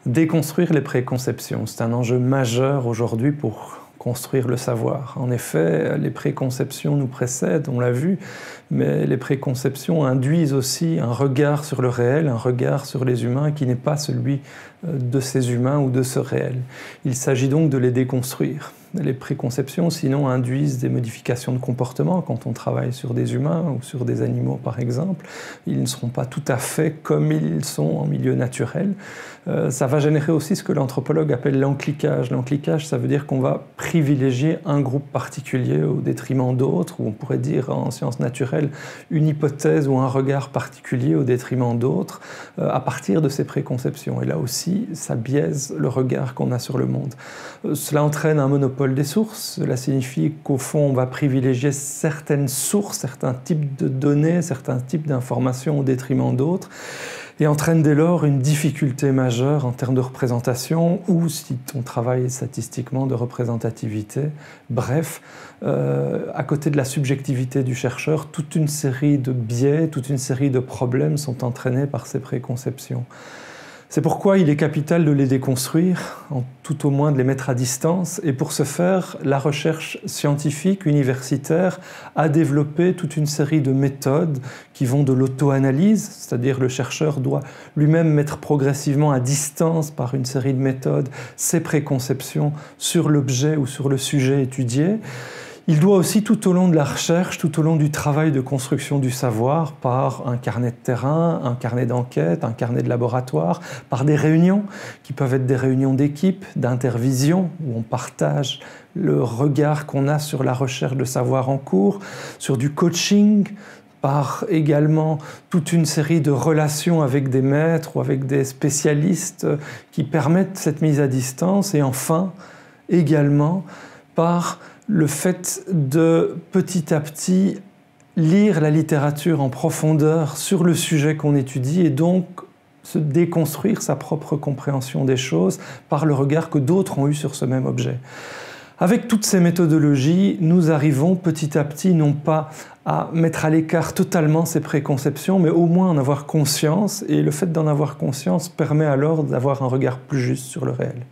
Déconstruire les préconceptions, c'est un enjeu majeur aujourd'hui pour construire le savoir. En effet, les préconceptions nous précèdent, on l'a vu, mais les préconceptions induisent aussi un regard sur le réel, un regard sur les humains qui n'est pas celui de ces humains ou de ce réel. Il s'agit donc de les déconstruire. Les préconceptions, sinon, induisent des modifications de comportement quand on travaille sur des humains ou sur des animaux, par exemple. Ils ne seront pas tout à fait comme ils sont en milieu naturel. Ça va générer aussi ce que l'anthropologue appelle l'encliquage. L'encliquage, ça veut dire qu'on va privilégier un groupe particulier au détriment d'autres, ou on pourrait dire en sciences naturelles une hypothèse ou un regard particulier au détriment d'autres, à partir de ces préconceptions. Et là aussi, ça biaise le regard qu'on a sur le monde. Cela entraîne un monopole des sources. Cela signifie qu'au fond, on va privilégier certaines sources, certains types de données, certains types d'informations au détriment d'autres, et entraîne dès lors une difficulté majeure en termes de représentation ou, si on travaille statistiquement, de représentativité. Bref, à côté de la subjectivité du chercheur, toute une série de biais, toute une série de problèmes sont entraînés par ces préconceptions. C'est pourquoi il est capital de les déconstruire, tout au moins de les mettre à distance. Et pour ce faire, la recherche scientifique, universitaire, a développé toute une série de méthodes qui vont de l'auto-analyse, c'est-à-dire le chercheur doit lui-même mettre progressivement à distance par une série de méthodes ses préconceptions sur l'objet ou sur le sujet étudié. Il doit aussi, tout au long de la recherche, tout au long du travail de construction du savoir, par un carnet de terrain, un carnet d'enquête, un carnet de laboratoire, par des réunions qui peuvent être des réunions d'équipe, d'intervision, où on partage le regard qu'on a sur la recherche de savoir en cours, sur du coaching, par également toute une série de relations avec des maîtres ou avec des spécialistes qui permettent cette mise à distance, et enfin, également, par le fait de petit à petit lire la littérature en profondeur sur le sujet qu'on étudie et donc se déconstruire sa propre compréhension des choses par le regard que d'autres ont eu sur ce même objet. Avec toutes ces méthodologies, nous arrivons petit à petit non pas à mettre à l'écart totalement ces préconceptions, mais au moins en avoir conscience, et le fait d'en avoir conscience permet alors d'avoir un regard plus juste sur le réel.